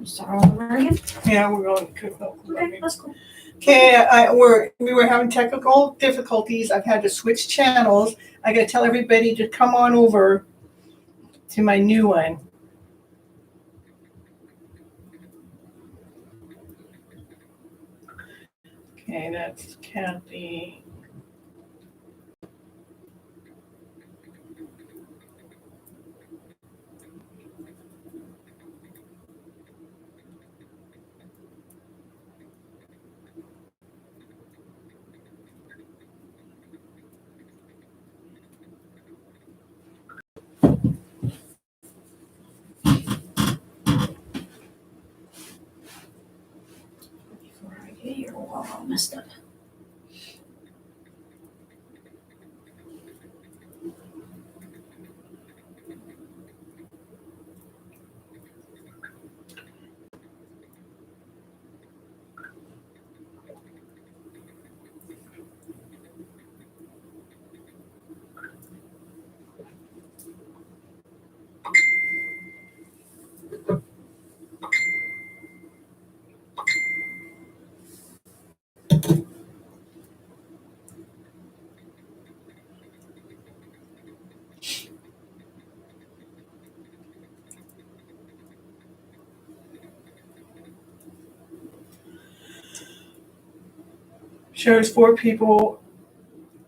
Start all over again? Yeah, we're going to cook. Okay, that's cool. Okay, we were having technical difficulties. I've had to switch channels. I got to tell everybody to come on over to my new one. Okay, that's Kathy. Before I get your wall all messed up. Shows 4 people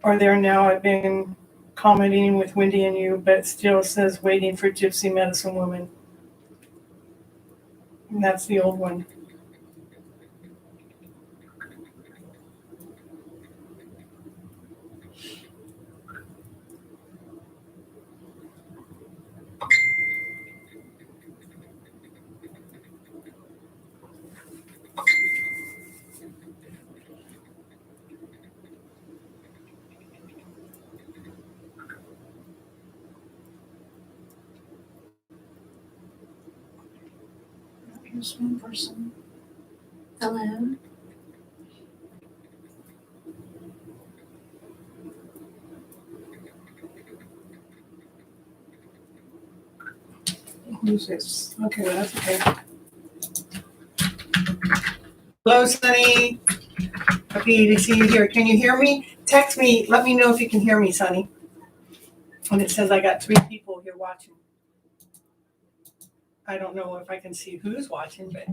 are there now. I've been commenting with Wendy and you, but still says waiting for Gypsy Medicine Woman. And that's the old one. Here's one person. Hello. Who's this? Okay, that's okay. Hello, Sunny. Happy to see you here. Can you hear me? Text me. Let me know if you can hear me, Sunny. And it says I got 3 people here watching. I don't know if I can see who's watching, but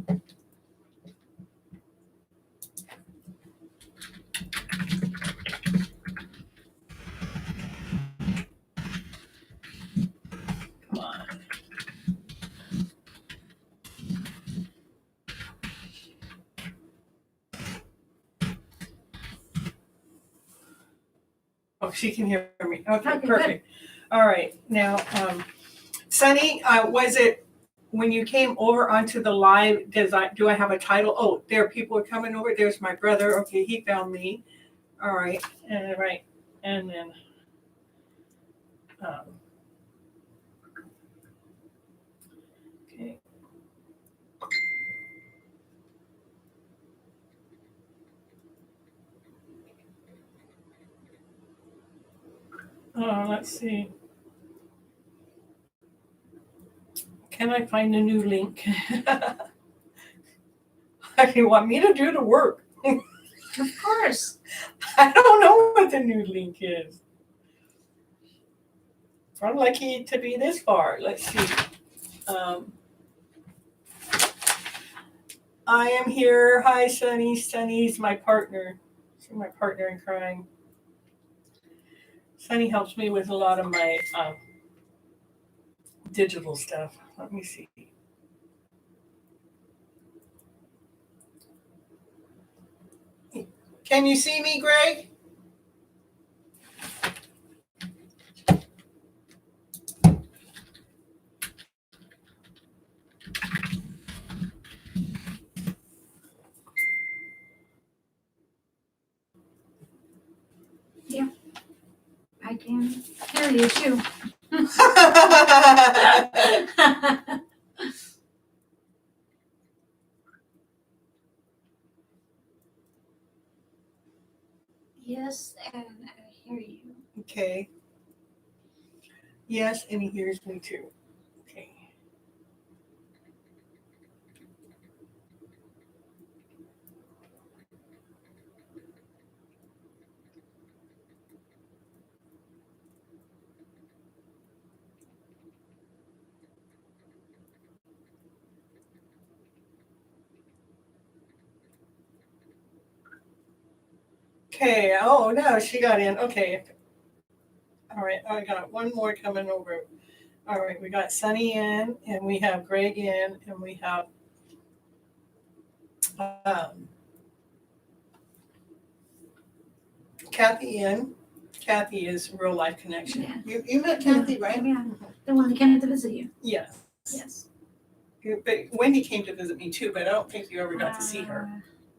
come on. Oh, she can hear me. Okay, perfect. All right. Now, Sunny, was it when you came over onto the live, do I have a title? Oh, there people are coming over. There's my brother. Okay, he found me. All right. Right. And then okay. Let's see. Can I find a new link? You want me to do the work? Of course. I don't know what the new link is. I'm lucky to be this far. Let's see. I am here. Hi, Sunny. Sunny's my partner. She's my partner in crime. Sunny helps me with a lot of my digital stuff. Let me see. Can you see me, Greg? Yeah. I can hear you too. Yes, and I hear you. Okay. Yes, and he hears me too. Okay. Okay. Oh, no, she got in. Okay. All right. I got one more coming over. All right. We got Sunny in, and we have Greg in, and we have um, Kathy in. Kathy is Real Life Connection. Yeah. You met Kathy, right? Yeah. The one that came to visit you. Yes. Yes. But Wendy came to visit me too, but I don't think you ever got to see her.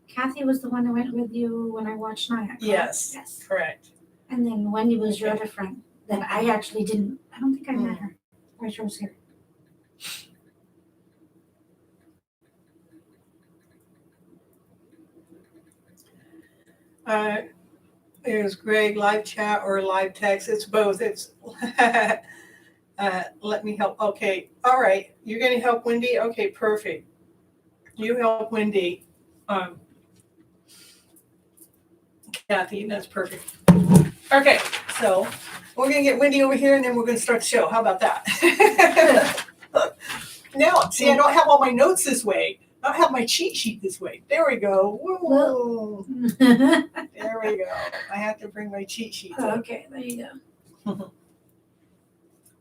Kathy was the one that went with you when I watched Nyack. Correct? Yes. Yes. Correct. And then Wendy was your other friend that I actually didn't. I don't think I met her. I sure was here. There's Greg, live chat or live text. It's both. It's let me help. Okay. All right. You're going to help Wendy? Okay, perfect. You help Wendy. Kathy, that's perfect. Okay, so we're going to get Wendy over here and then we're going to start the show. How about that? Now, see, I don't have all my notes this way. I don't have my cheat sheet this way. There we go. Woo. There we go. I have to bring my cheat sheet. Okay, there you go.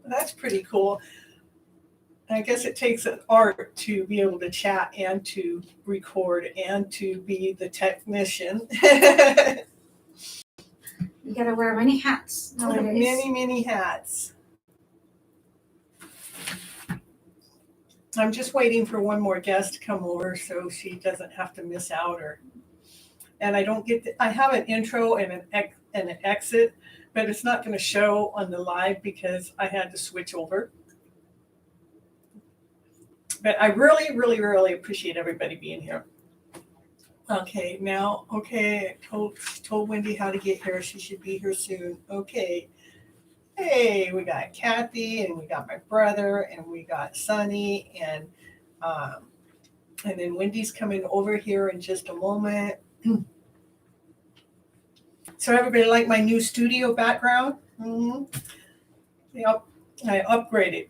That's pretty cool. I guess it takes an art to be able to chat and to record and to be the technician. You gotta wear many hats nowadays. Many hats. I'm just waiting for one more guest to come over so she doesn't have to miss out. And I don't get. I have an intro and an exit, but it's not going to show on the live because I had to switch over. But I really appreciate everybody being here. Okay, now, okay, told Wendy how to get here. She should be here soon. Okay. Hey, we got Kathy, and we got my brother, and we got Sunny, and then Wendy's coming over here in just a moment. So everybody like my new studio background? Mm-hmm. Yep, I upgraded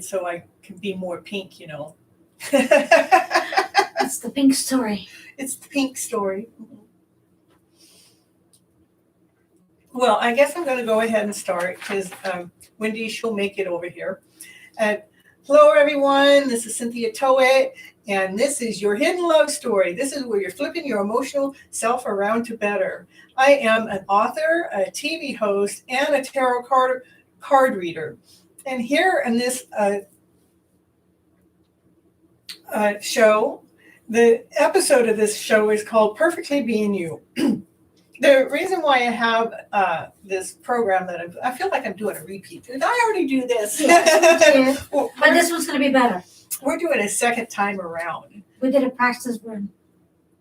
so I can be more pink, you know. It's the pink story. It's the pink story. Well, I guess I'm going to go ahead and start because Wendy, she'll make it over here. Hello, everyone. This is Cynthia Toet, and this is Your Hidden Love Story. This is where you're flipping your emotional self around to better. I am an author, a TV host, and a tarot card reader. And here in this show, the episode of this show is called Perfectly Being You. The reason why I have this program that I feel like I'm doing a repeat. Did I already do this? Yes, well, but this one's going to be better. We're doing a second time around. We did a practice run.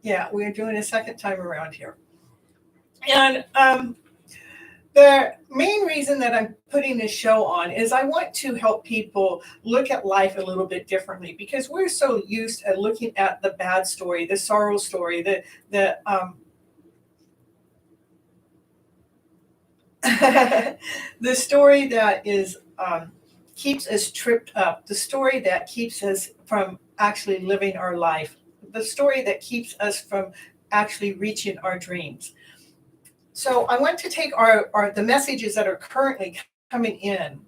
Yeah, we're doing a second time around here. And the main reason that I'm putting this show on is I want to help people look at life a little bit differently because we're so used to looking at the bad story, the sorrow story, the the story that is keeps us tripped up, the story that keeps us from actually living our life, the story that keeps us from actually reaching our dreams. So I want to take the messages that are currently coming in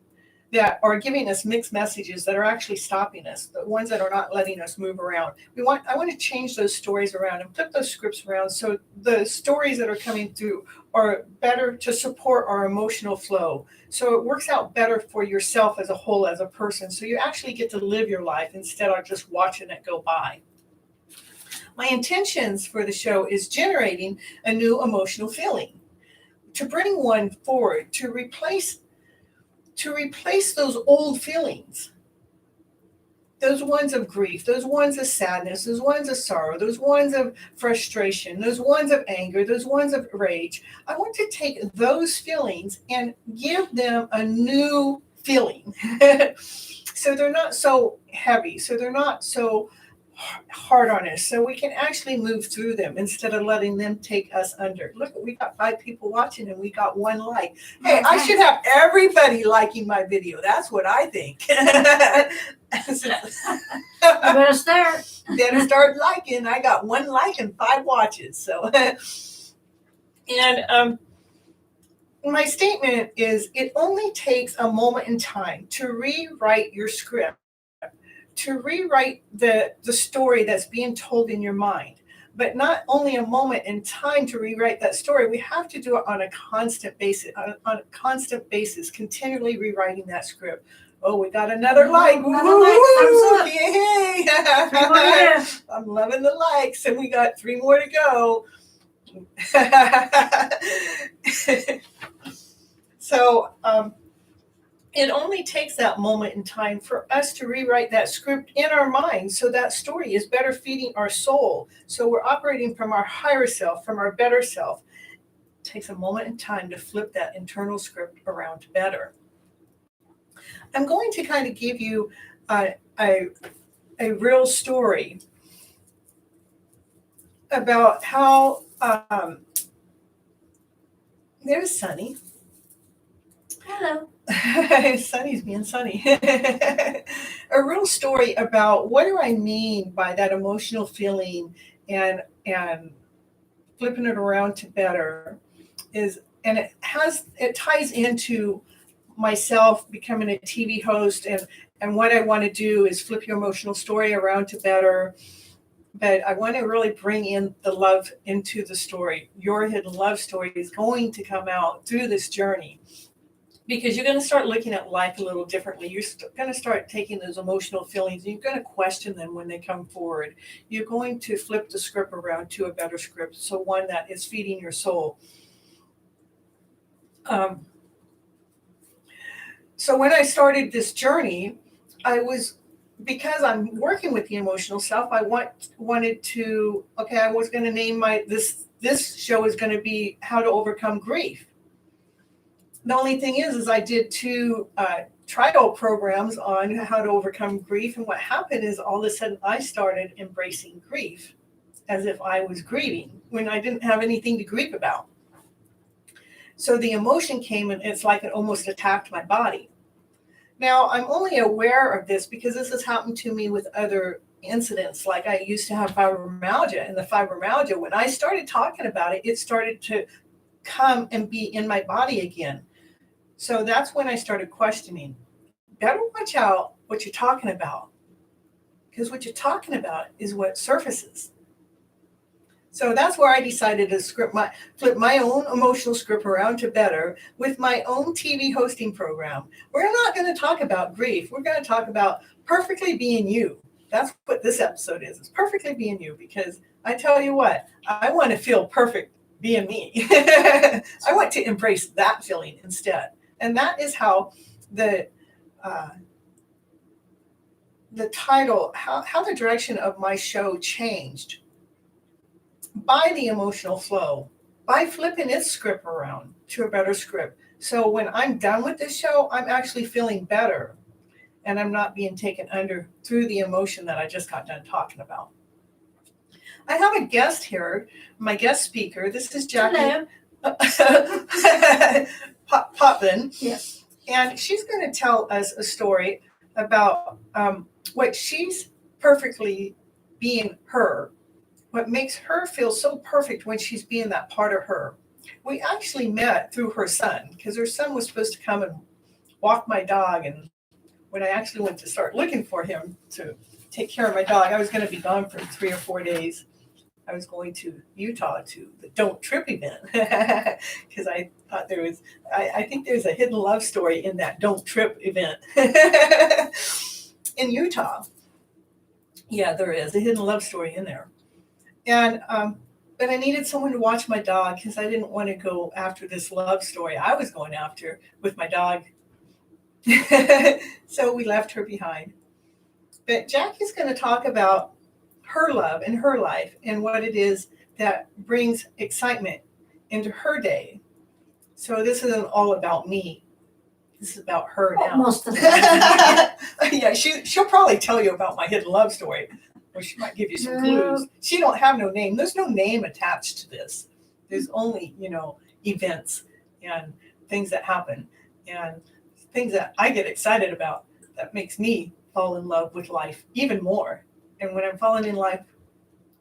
that are giving us mixed messages that are actually stopping us, the ones that are not letting us move around. I want to change those stories around and flip those scripts around so the stories that are coming through are better to support our emotional flow. So it works out better for yourself as a whole, as a person. So you actually get to live your life instead of just watching it go by. My intentions for the show is generating a new emotional feeling, to bring one forward, to replace those old feelings, those ones of grief, those ones of sadness, those ones of sorrow, those ones of frustration, those ones of anger, those ones of rage. I want to take those feelings and give them a new feeling. So they're not so heavy, so they're not so hard on us, so we can actually move through them instead of letting them take us under. Look, we got 5 people watching and we got 1 like. Hey, I should have everybody liking my video. That's what I think. Better start. Better start liking. I got 1 like and 5 watches. So And my statement is, it only takes a moment in time to rewrite your script, to rewrite the story that's being told in your mind. But not only a moment in time to rewrite that story, we have to do it on a constant basis, continually rewriting that script. Oh, we got another like. Woo! Yay! I'm loving the likes, and we got 3 more to go. So it only takes that moment in time for us to rewrite that script in our mind, so that story is better feeding our soul. So we're operating from our higher self, from our better self. It takes a moment in time to flip that internal script around to better. I'm going to kind of give you a real story about how there's Sunny. Hello. Sunny's being Sunny. A real story about what do I mean by that emotional feeling and flipping it around to better is, and it ties into myself becoming a TV host, and what I want to do is flip your emotional story around to better. But I want to really bring in the love into the story. Your hidden love story is going to come out through this journey, because you're going to start looking at life a little differently. You're going to start taking those emotional feelings, and you're going to question them when they come forward. You're going to flip the script around to a better script, so one that is feeding your soul. So when I started this journey, because I'm working with the emotional self, I wanted to, I was going to name this show is going to be How to Overcome Grief. The only thing is I did 2 trial programs on how to overcome grief, and what happened is all of a sudden I started embracing grief as if I was grieving when I didn't have anything to grieve about. So the emotion came, and it's like it almost attacked my body. Now, I'm only aware of this because this has happened to me with other incidents. Like I used to have fibromyalgia, and the fibromyalgia, when I started talking about it, it started to come and be in my body again. So that's when I started questioning. Better watch out what you're talking about, because what you're talking about is what surfaces. So that's where I decided to flip my own emotional script around to better with my own TV hosting program. We're not going to talk about grief. We're going to talk about perfectly being you. That's what this episode is. It's perfectly being you, because I tell you what, I want to feel perfect being me. I want to embrace that feeling instead. And that is how the title, how the direction of my show changed. By the emotional flow, by flipping its script around to a better script. So when I'm done with this show, I'm actually feeling better, and I'm not being taken under through the emotion that I just got done talking about. I have a guest here, my guest speaker. This is Jackie Potvin. Yes. And she's going to tell us a story about what she's perfectly being her. What makes her feel so perfect when she's being that part of her. We actually met through her son, because her son was supposed to come and walk my dog. And when I actually went to start looking for him to take care of my dog, I was going to be gone for 3 or 4 days. I was going to Utah to the Don't Trip event, because I thought I think there's a hidden love story in that Don't Trip event in Utah. Yeah, there is a hidden love story in there. And but I needed someone to watch my dog, because I didn't want to go after this love story I was going after with my dog. So we left her behind. But Jackie's going to talk about her love and her life, and what it is that brings excitement into her day. So this isn't all about me. This is about her now. Most of the time. Yeah, she'll probably tell you about my hidden love story. Or she might give you some clues. She don't have no name. There's no name attached to this. There's only, events and things that happen and things that I get excited about that makes me fall in love with life even more. And when I'm falling in love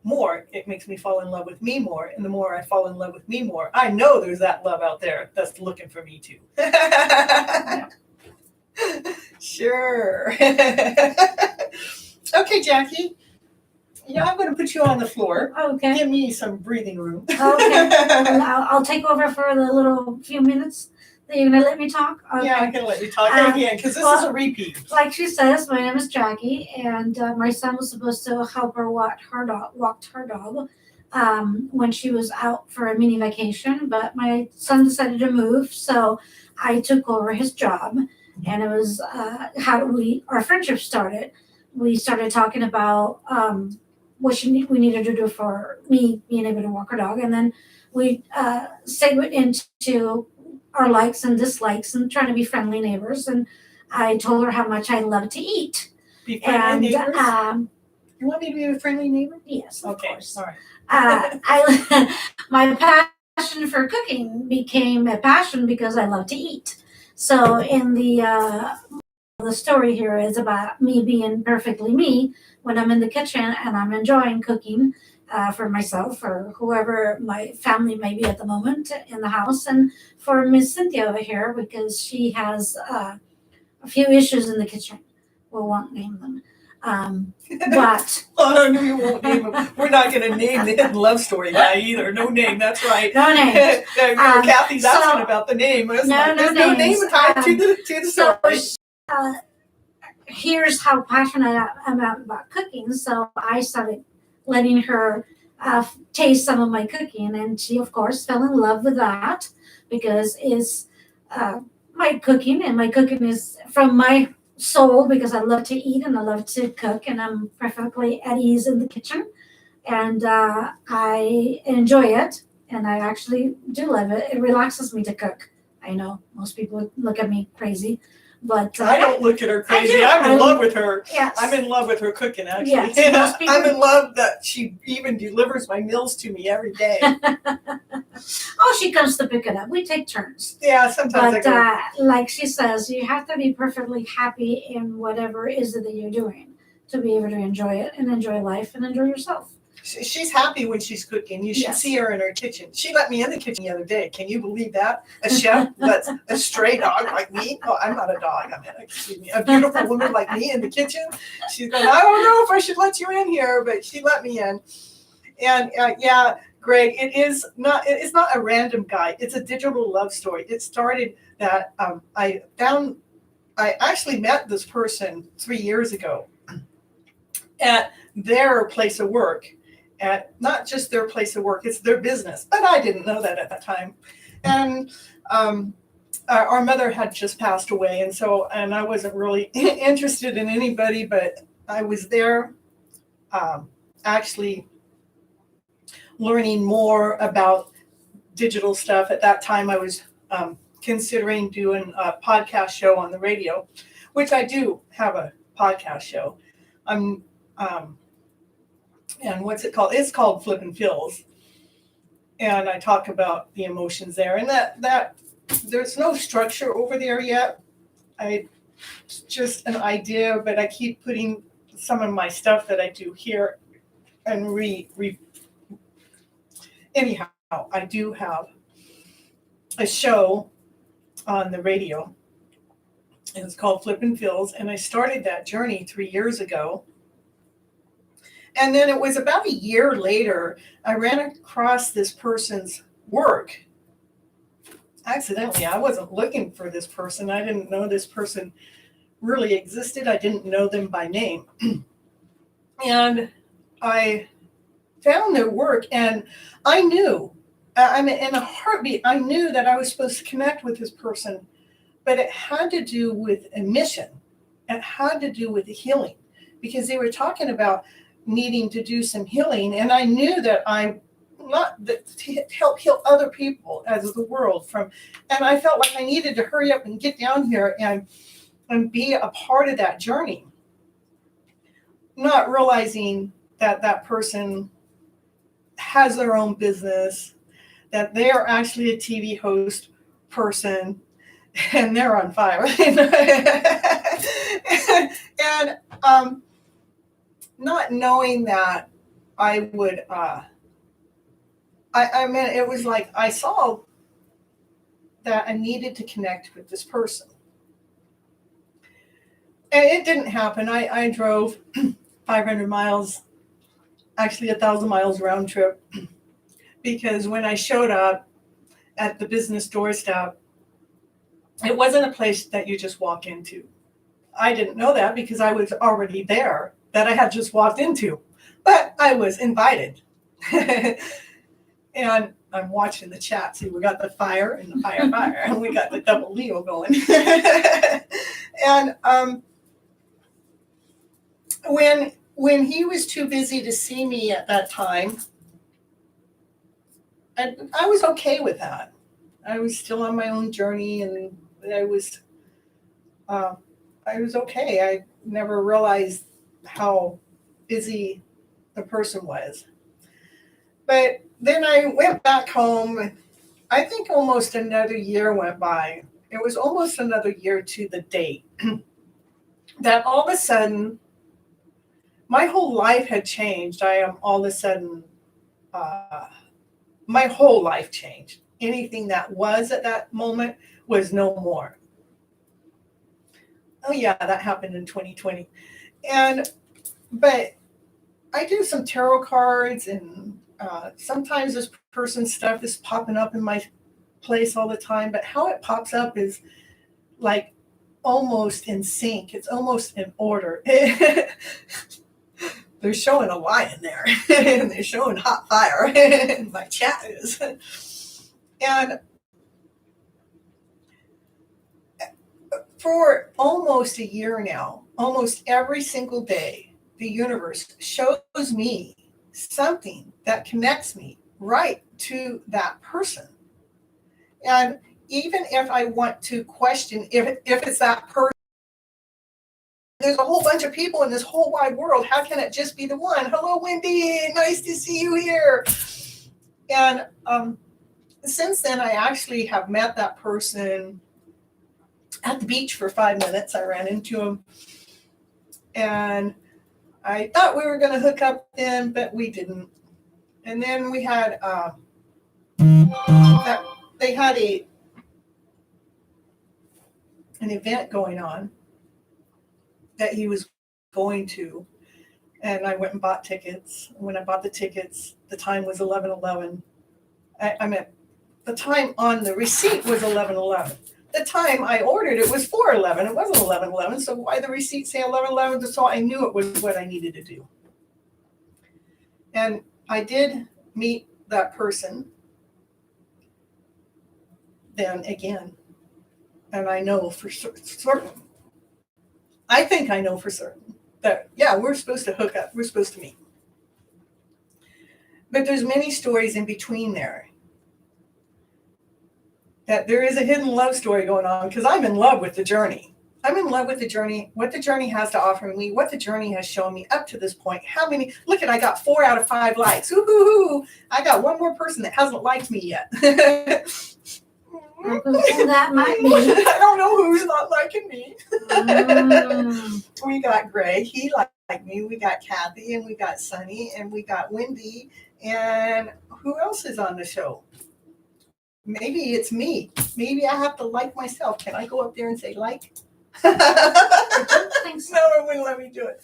more, it makes me fall in love with me more. And the more I fall in love with me more, I know there's that love out there that's looking for me too. Sure. Okay, Jackie. Yeah, I'm going to put you on the floor. Okay. Give me some breathing room. Okay. I'll take over for the little few minutes that you're going to let me talk. Okay. Yeah, I'm going to let you talk again because this is a repeat. Like she says, my name is Jackie, and my son was supposed to help her walk her dog when she was out for a mini vacation, but my son decided to move, so I took over his job, and it was how our friendship started. We started talking about what we needed to do for me being able to walk her dog, and then we segued into our likes and dislikes and trying to be friendly neighbors. And I told her how much I love to eat. Be friendly neighbors? You want me to be a friendly neighbor? Yes, of course. All right. My passion for cooking became a passion because I love to eat. So in the story here is about me being perfectly me when I'm in the kitchen and I'm enjoying cooking for myself or whoever my family may be at the moment in the house, and for Miss Cynthia over here because she has a few issues in the kitchen. We won't name them. But we won't name them. We're not going to name the Hidden Love Story guy either. No name. That's right. No name. Kathy's asking about the name. There's no name tied to the story. So, here's how passionate I am about cooking. So I started letting her taste some of my cooking, and she, of course, fell in love with that because it's my cooking, and my cooking is from my soul because I love to eat and I love to cook, and I'm perfectly at ease in the kitchen, and I enjoy it, and I actually do love it. It relaxes me to cook. I know most people look at me crazy, but I don't look at her crazy. I'm in love with her. Yes. I'm in love with her cooking, actually. Yes, I'm in love that she even delivers my meals to me every day. Oh, she comes to pick it up. We take turns. Yeah, sometimes But like she says, you have to be perfectly happy in whatever it is that you're doing to be able to enjoy it and enjoy life and enjoy yourself. She's happy when she's cooking. You should see her in her kitchen. She let me in the kitchen the other day. Can you believe that? A chef lets a stray dog like me. Oh, I'm not a dog. A beautiful woman like me in the kitchen. She's going, I don't know if I should let you in here, but she let me in. And yeah, Greg, it's not a random guy. It's a digital love story. It started that I actually met this person 3 years ago at their place of work. At not just their place of work, it's their business. But I didn't know that at that time. And our mother had just passed away, and I wasn't really interested in anybody, but I was there actually learning more about digital stuff. At that time, I was considering doing a podcast show on the radio, which I do have a podcast show. And what's it called? It's called FlipN Feels. And I talk about the emotions there. And that there's no structure over there yet. It's just an idea, but I keep putting some of my stuff that I do here and anyhow, I do have a show on the radio. And it's called FlipN Feels. And I started that journey 3 years ago. And then it was about a year later, I ran across this person's work. Accidentally, I wasn't looking for this person. I didn't know this person really existed. I didn't know them by name. And I found their work, and I knew, in a heartbeat, I knew that I was supposed to connect with this person, but it had to do with a mission. It had to do with the healing, because they were talking about needing to do some healing, and I knew that to help heal other people as the world and I felt like I needed to hurry up and get down here and be a part of that journey, not realizing that person has their own business, that they are actually a TV host person, and they're on fire. And not knowing that I would, I mean, it was like I saw that I needed to connect with this person. And it didn't happen. I drove 500 miles, actually 1,000 miles round trip, because when I showed up at the business doorstep, it wasn't a place that you just walk into. I didn't know that because I was already there, that I had just walked into, but I was invited. And I'm watching the chat. See, we got the fire and the fire, and we got the double Leo going. And when he was too busy to see me at that time, and I was okay with that. I was still on my own journey, and I was okay. I never realized how busy the person was. But then I went back home. I think almost another year went by. It was almost another year to the date that all of a sudden my whole life had changed. I am all of a sudden, my whole life changed. Anything that was at that moment was no more. Oh yeah, that happened in 2020. But I do some tarot cards, and sometimes this person's stuff is popping up in my place all the time, but how it pops up is like almost in sync. It's almost in order. They're showing a lion there, and they're showing hot fire, and my chat is. And for almost a year now, almost every single day, the universe shows me something that connects me right to that person. And even if I want to question if it's that person, there's a whole bunch of people in this whole wide world. How can it just be the one? Hello, Wendy. Nice to see you here. And since then, I actually have met that person at the beach for 5 minutes. I ran into him, and I thought we were going to hook up then, but we didn't. And then we had they had an event going on that he was going to, and I went and bought tickets. When I bought the tickets, the time was 11:11. I meant the time on the receipt was 11:11. The time I ordered it was 4:11. It wasn't 11:11. So why the receipt say 11:11? So I knew it was what I needed to do. And I did meet that person then again. And I know for certain, I think I know for certain that, yeah, we're supposed to hook up. We're supposed to meet. But there's many stories in between there. That there is a hidden love story going on, because I'm in love with the journey. I'm in love with the journey, what the journey has to offer me, what the journey has shown me up to this point. How many, look at, I got 4 out of 5 likes. Ooh, I got one more person that hasn't liked me yet. That might be. I don't know who's not liking me. We got Greg, he liked me. We got Kathy, and we got Sunny, and we got Wendy, and who else is on the show? Maybe it's me. Maybe I have to like myself. Can I go up there and say like? I don't think so. No, it wouldn't let me do it.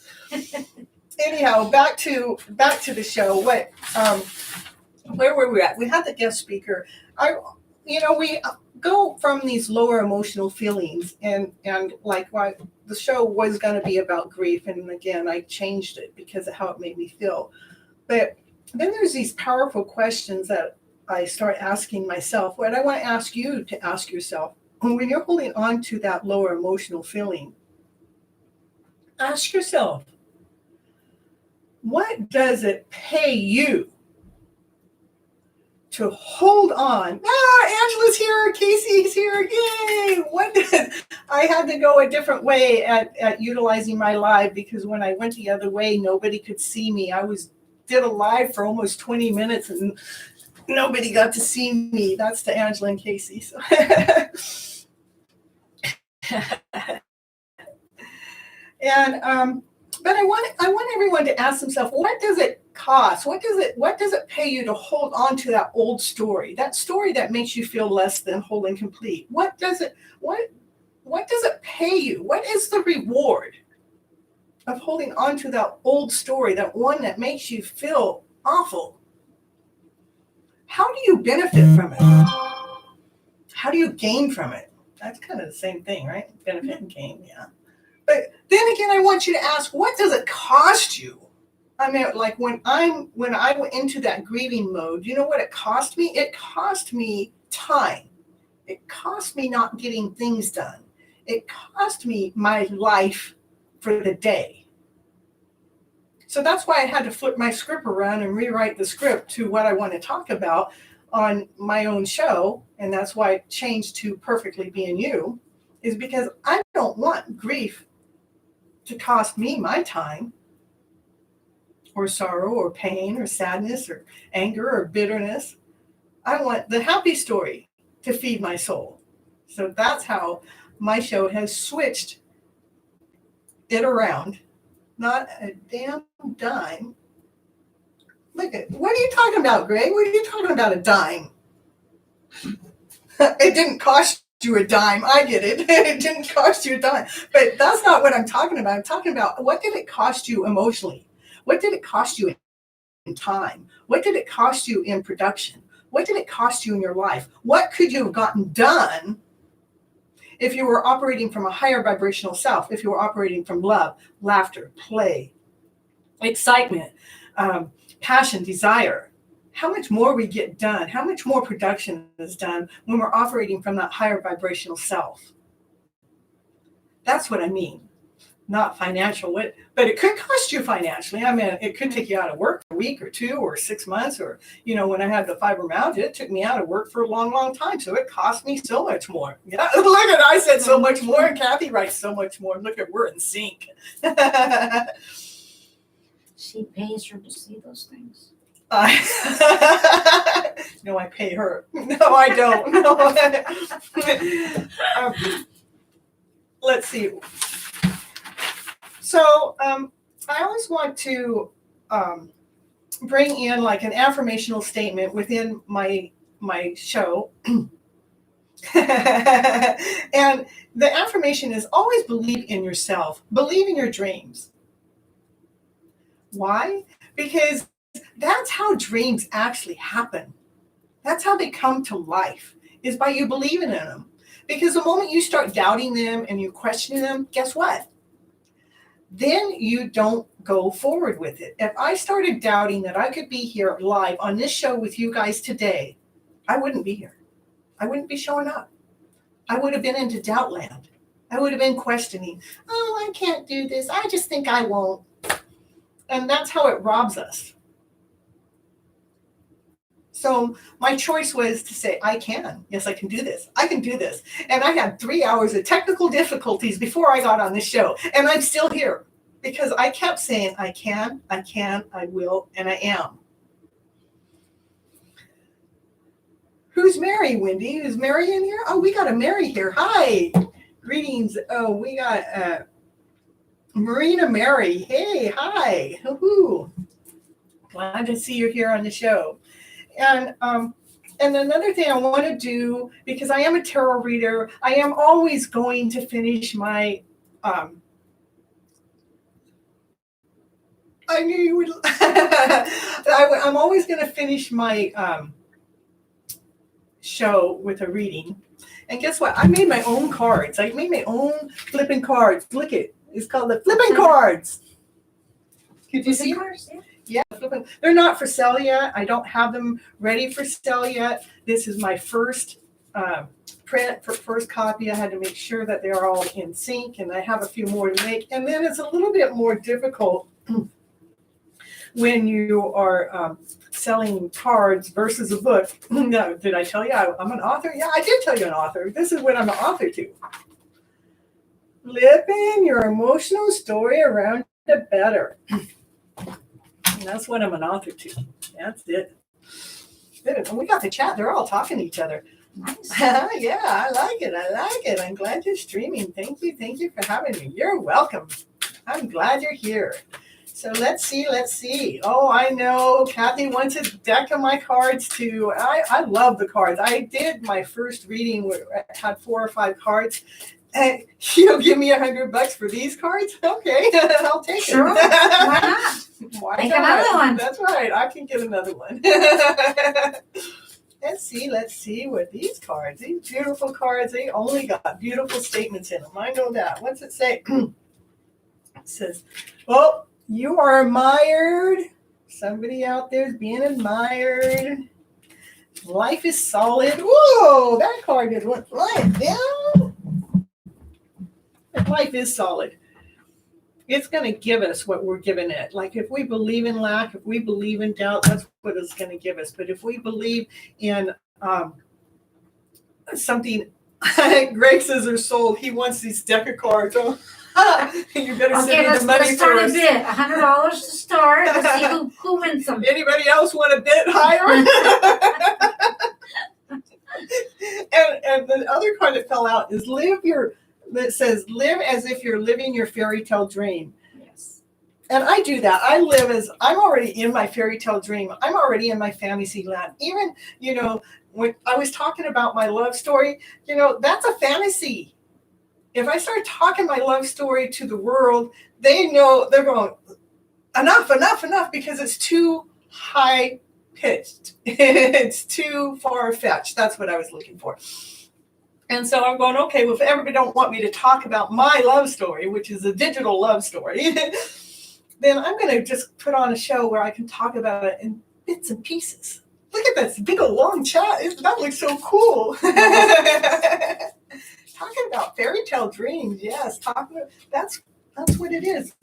Anyhow, back to the show. What? Where were we at? We had the guest speaker. We go from these lower emotional feelings, and like why the show was going to be about grief, and again I changed it because of how it made me feel. But then there's these powerful questions that I start asking myself, what I want to ask you to ask yourself. When you're holding on to that lower emotional feeling, ask yourself, what does it pay you to hold on? Angela's here, Casey's here, yay! I had to go a different way at utilizing my live, because when I went the other way, nobody could see me. Did a live for almost 20 minutes, and nobody got to see me. That's to Angela and Casey. So. And but I want everyone to ask themselves, what does it cost? What does it pay you to hold on to that old story? That story that makes you feel less than whole and complete. What does it pay you? What is the reward of holding on to that old story, that one that makes you feel awful? How do you benefit from it? How do you gain from it? That's kind of the same thing, right? Benefit and gain, yeah. But then again, I want you to ask, what does it cost you? I mean, like when I went into that grieving mode, you know what it cost me? It cost me time. It cost me not getting things done. It cost me my life for the day. So that's why I had to flip my script around and rewrite the script to what I want to talk about on my own show. And that's why I changed to Perfectly Being You, is because I don't want grief to cost me my time, or sorrow, or pain, or sadness, or anger, or bitterness. I want the happy story to feed my soul. So that's how my show has switched it around. Not a damn dime. Look at, what are you talking about, Greg? What are you talking about, a dime? It didn't cost you a dime. I get it. It didn't cost you a dime. But that's not what I'm talking about. I'm talking about, what did it cost you emotionally? What did it cost you in time? What did it cost you in production? What did it cost you in your life? What could you have gotten done if you were operating from a higher vibrational self, if you were operating from love, laughter, play, excitement, passion, desire? How much more we get done? How much more production is done when we're operating from that higher vibrational self? That's what I mean. Not financial, but it could cost you financially. I mean, it could take you out of work for a week or 2 or 6 months, or, when I had the fibromyalgia, it took me out of work for a long, long time. So it cost me so much more. Yeah, look at, I said so much more, and Kathy writes so much more. Look at, we're in sync. She pays her to see those things. No, I pay her. No, I don't. No. Let's see. So I always want to bring in like an affirmational statement within my show. And the affirmation is, always believe in yourself. Believe in your dreams. Why? Because that's how dreams actually happen. That's how they come to life, is by you believing in them. Because the moment you start doubting them and you question them, guess what? Then you don't go forward with it. If I started doubting that I could be here live on this show with you guys today, I wouldn't be here. I wouldn't be showing up. I would have been into doubt land. I would have been questioning, oh, I can't do this. I just think I won't. And that's how it robs us. So my choice was to say, I can. Yes, I can do this. I can do this. And I had 3 hours of technical difficulties before I got on this show. And I'm still here because I kept saying, I can, I will, and I am. Who's Mary, Wendy? Is Mary in here? Oh, we got a Mary here. Hi. Greetings. Oh, we got Marina Mary. Hey, hi. Woohoo. Glad to see you here on the show. And another thing I want to do, because I am a tarot reader, I am always going to finish my, I knew you would, I'm always going to finish my show with a reading. And guess what? I made my own cards. I made my own flipping cards. Look it. It's called the flipping cards. Could you see cards? Yeah, they're not for sale yet. I don't have them ready for sale yet. This is my first print, for first copy. I had to make sure that they're all in sync, and I have a few more to make. And then it's a little bit more difficult when you are selling cards versus a book. No, did I tell you I'm an author? Yeah, I did tell you an author. This is what I'm an author to. Flipping your emotional story around to better. And that's what I'm an author to. That's it. And we got the chat. They're all talking to each other. Nice. Yeah, I like it. I'm glad you're streaming. Thank you for having me. You're welcome. I'm glad you're here. So let's see. Oh, I know. Kathy wants a deck of my cards too. I love the cards. I did my first reading where I had 4 or 5 cards. And you'll give me $100 for these cards? Okay, I'll take Sure. it. Why not? Why Make not? another one. That's right. I can get another one. Let's see what these cards, these beautiful cards, they only got beautiful statements in them. I know that. What's it say? It says, well, you are admired. Somebody out there is being admired. Life is solid. Whoa, that card just went flying down. Life is solid. It's going to give us what we're given it. Like if we believe in lack, if we believe in doubt, that's what it's going to give us. But if we believe in something, Greg says they're sold. He wants these deck of cards. Oh, you better send me the money let's start first. a bid. $100 to start. Let's see who wins them. Anybody else want a bid higher? and the other card that fell out is that says live as if you're living your fairy tale dream. Yes. And I do that. I live as I'm already in my fairy tale dream. I'm already in my fantasy land. Even, when I was talking about my love story, that's a fantasy. If I start talking my love story to the world, they know they're going, enough, because it's too high pitched. It's too far fetched. That's what I was looking for. And so I'm going, okay, well, if everybody don't want me to talk about my love story, which is a digital love story, then I'm going to just put on a show where I can talk about it in bits and pieces. Look at this big old long chat. That looks so cool. Talking about fairy tale dreams. Yes, that's what it is.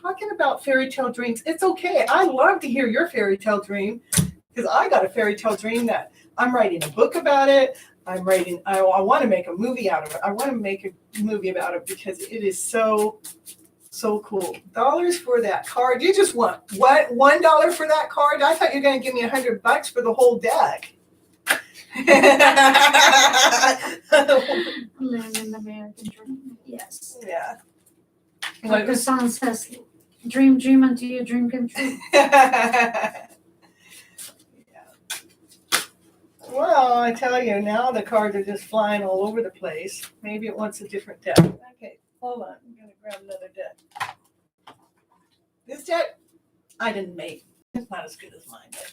Talking about fairy tale dreams. It's okay. I love to hear your fairy tale dream because I got a fairy tale dream that I'm writing a book about it. I want to make a movie out of it. I want to make a movie about it because it is so cool. Dollars for that card. You just want what? $1 for that card? I thought you were going to give me $100 for the whole deck. Live in the American dream. Yes. Yeah. Like the song says, dream until your dream come true. Well, I tell you, now the cards are just flying all over the place. Maybe it wants a different deck. Okay, hold on. I'm going to grab another deck. This deck, I didn't make. It's not as good as mine, but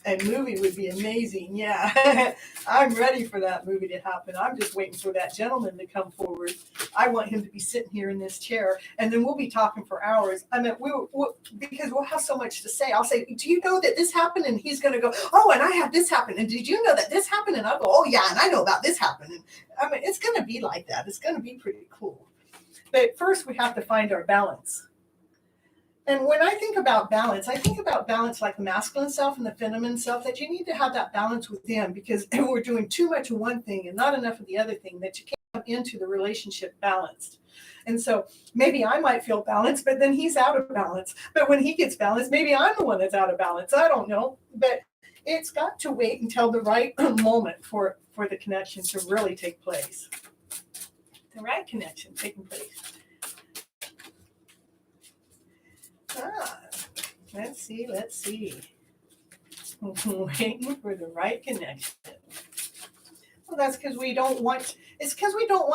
a movie would be amazing. Yeah, I'm ready for that movie to happen. I'm just waiting for that gentleman to come forward. I want him to be sitting here in this chair, and then we'll be talking for hours. I mean, because we'll have so much to say. I'll say, do you know that this happened? And he's going to go, oh, and I had this happen. And did you know that this happened? And I'll go, oh, yeah, and I know about this happened. I mean, it's going to be like that. It's going to be pretty cool. But first, we have to find our balance. And when I think about balance like the masculine self and the feminine self, that you need to have that balance within, because we're doing too much of one thing and not enough of the other thing, that you can't come into the relationship balanced. And so maybe I might feel balanced, but then he's out of balance. But when he gets balanced, maybe I'm the one that's out of balance. I don't know. But it's got to wait until the right moment for the connection to really take place. The right connection taking place. Let's see. Waiting for the right connection. Well, that's because we don't want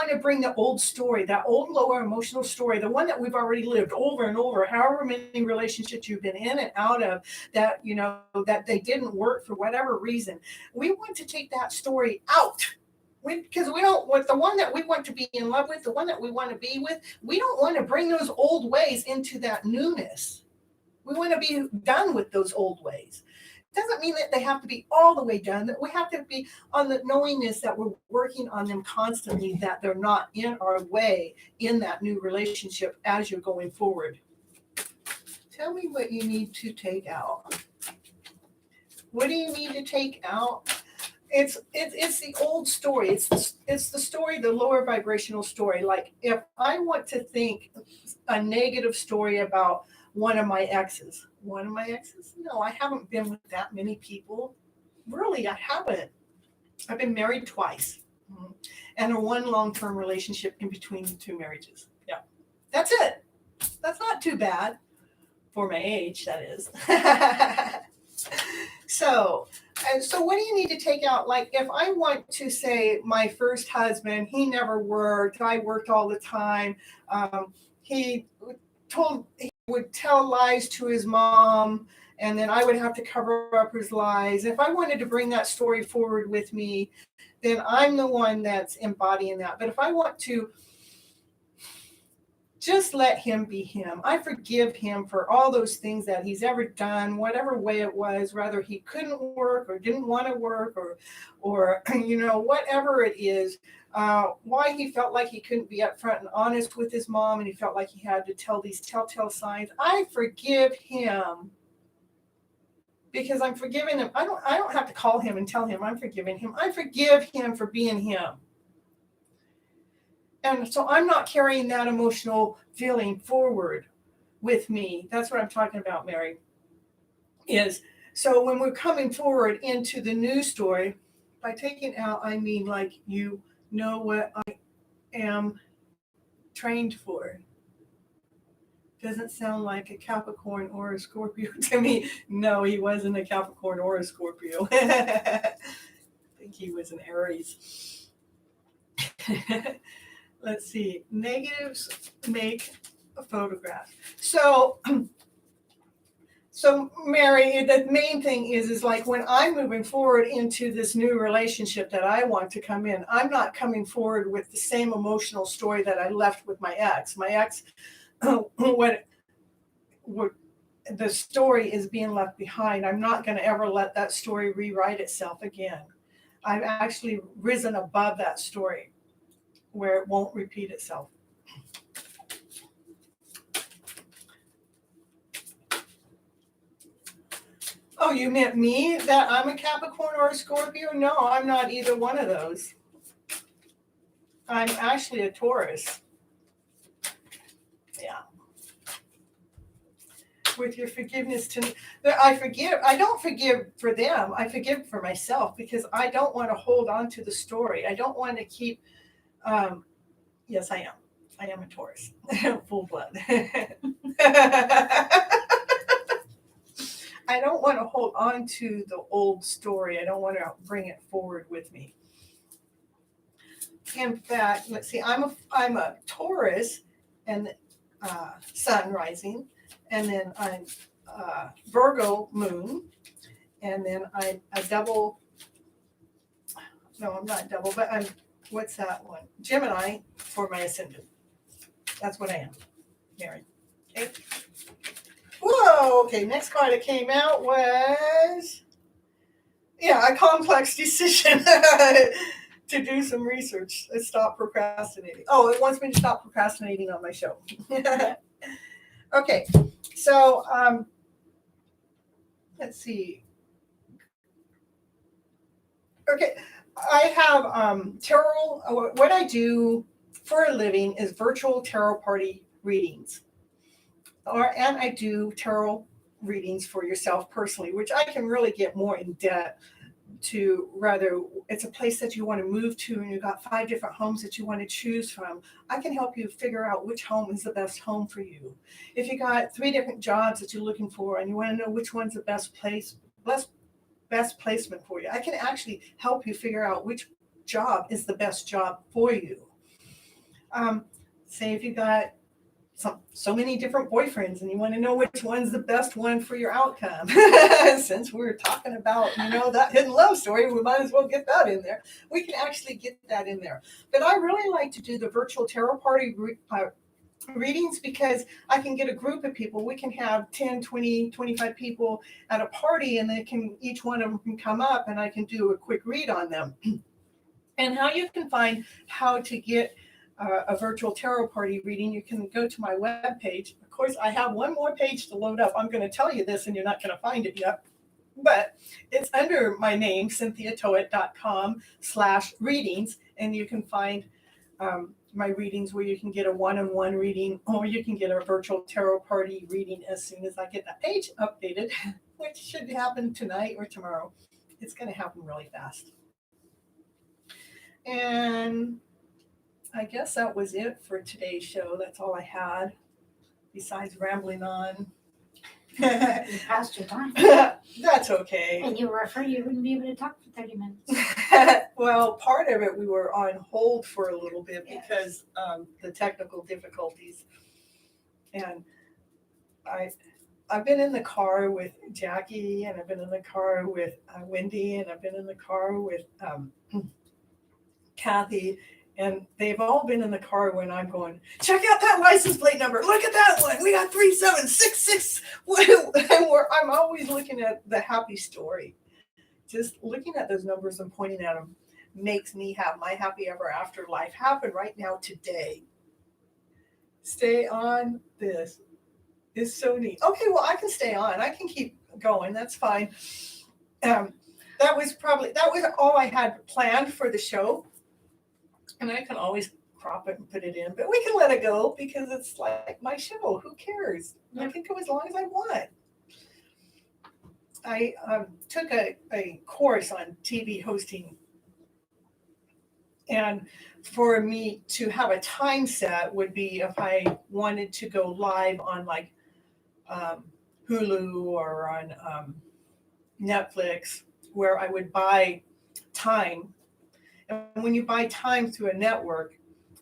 to bring the old story, that old lower emotional story, the one that we've already lived over and over, however many relationships you've been in and out of, that, that they didn't work for whatever reason. We want to take that story out. Because we don't want the one that we want to be in love with, the one that we want to be with, we don't want to bring those old ways into that newness. We want to be done with those old ways. It doesn't mean that they have to be all the way done. That we have to be on the knowingness that we're working on them constantly, that they're not in our way in that new relationship as you're going forward. Tell me what you need to take out. What do you need to take out? It's the old story. It's the story, the lower vibrational story. Like if I want to think a negative story about one of my exes. No, I haven't been with that many people. Really, I haven't. I've been married twice, and a one long-term relationship in between the two marriages. Yeah. That's it. That's not too bad for my age, that is. So what do you need to take out? Like, if I want to say my first husband, he never worked, I worked all the time. He would tell lies to his mom, and then I would have to cover up his lies. If I wanted to bring that story forward with me, then I'm the one that's embodying that. But if I want to just let him be him, I forgive him for all those things that he's ever done, whatever way it was, whether he couldn't work or didn't want to work, or whatever it is, why he felt like he couldn't be upfront and honest with his mom, and he felt like he had to tell these telltale signs. I forgive him because I'm forgiving him. I don't have to call him and tell him I'm forgiving him. I forgive him for being him. And so I'm not carrying that emotional feeling forward with me. That's what I'm talking about, Mary. So when we're coming forward into the new story, by taking out, I mean like you know what I am trained for. Doesn't sound like a Capricorn or a Scorpio to me. No, he wasn't a Capricorn or a Scorpio. I think he was an Aries. Let's see. Negatives make a photograph. So Mary, the main thing is like when I'm moving forward into this new relationship that I want to come in, I'm not coming forward with the same emotional story that I left with my ex. My ex, what the story is being left behind. I'm not going to ever let that story rewrite itself again. I've actually risen above that story, where it won't repeat itself. Oh, you meant me, that I'm a Capricorn or a Scorpio? No, I'm not either one of those. I'm actually a Taurus. Yeah. With your forgiveness I don't forgive for them. I forgive for myself because I don't want to hold on to the story. I don't want to keep yes, I am. I am a Taurus. Full blood. I don't want to hold on to the old story. I don't want to bring it forward with me. In fact, let's see, I'm a Taurus and sun rising, and then I'm Virgo moon, and then I'm a double. No, I'm not double, but I'm, what's that one? Gemini for my ascendant. That's what I am, Mary. Okay. Whoa, okay, next card that came out was, a complex decision to do some research. Stop procrastinating. Oh, it wants me to stop procrastinating on my show. Okay, so let's see. Okay, I have tarot. What I do for a living is virtual tarot party readings. And I do tarot readings for yourself personally, which I can really get more in depth to, rather it's a place that you want to move to and you've got 5 different homes that you want to choose from. I can help you figure out which home is the best home for you. If you got 3 different jobs that you're looking for and you want to know which one's the best placement for you, I can actually help you figure out which job is the best job for you. Say if you got so many different boyfriends and you want to know which one's the best one for your outcome. Since we're talking about, that hidden love story, we might as well get that in there. We can actually get that in there. But I really like to do the virtual tarot party readings because I can get a group of people. We can have 10, 20, 25 people at a party, and each one of them can come up and I can do a quick read on them. And how you can find how to get a virtual tarot party reading, you can go to my webpage. Of course, I have one more page to load up. I'm going to tell you this and you're not going to find it yet, but it's under my name, cynthiatoet.com/readings, and you can find my readings where you can get a one-on-one reading, or you can get a virtual tarot party reading as soon as I get that page updated, which should happen tonight or tomorrow. It's going to happen really fast. And I guess that was it for today's show. That's all I had, besides rambling on. You passed your time. That's okay. And you were afraid you wouldn't be able to talk for 30 minutes. Well, part of it we were on hold for a little bit Yes. because the technical difficulties. And I've been in the car with Jackie, and I've been in the car with Wendy, and I've been in the car with Kathy, and they've all been in the car when I'm going, check out that license plate number. Look at that one. We got 3766. I'm always looking at the happy story. Just looking at those numbers and pointing at them makes me have my happy ever after life happen right now today. Stay on this. It's so neat. Okay, well, I can stay on. I can keep going. That's fine. That was all I had planned for the show. And I can always crop it and put it in, but we can let it go because it's like my show. Who cares? I can go as long as I want. I took a course on TV hosting. And for me to have a time set would be if I wanted to go live on like Hulu or on Netflix, where I would buy time. And when you buy time through a network,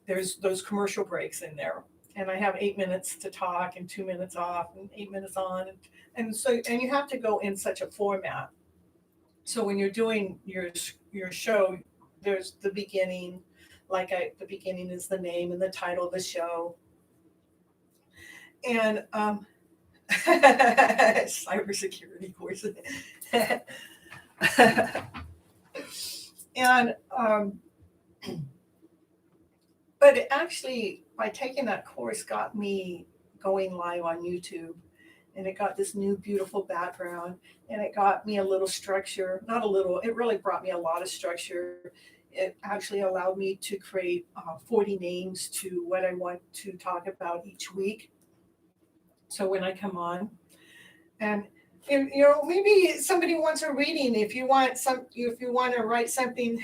there's those commercial breaks in there. And I have 8 minutes to talk and 2 minutes off and 8 minutes on. And you have to go in such a format. So when you're doing your show, there's the beginning, the beginning is the name and the title of the show. And cybersecurity course. And but it actually, by taking that course, got me going live on YouTube, and it got this new beautiful background, and it got me a little structure. Not a little, it really brought me a lot of structure. It actually allowed me to create 40 names to what I want to talk about each week. So when I come on, and maybe somebody wants a reading. If you want to write something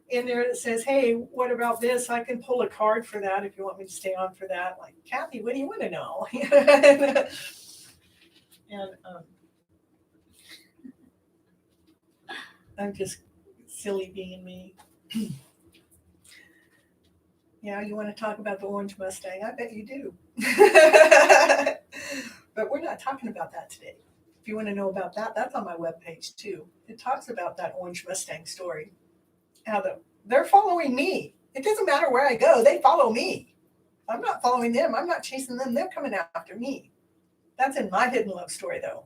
in there that says, hey, what about this? I can pull a card for that if you want me to stay on for that. Like, Kathy, what do you want to know? And I'm just silly being me. Yeah, you want to talk about the orange Mustang? I bet you do. But we're not talking about that today. If you want to know about that, that's on my webpage too. It talks about that orange Mustang story. How they're following me. It doesn't matter where I go, they follow me. I'm not following them. I'm not chasing them. They're coming after me. That's in my hidden love story, though.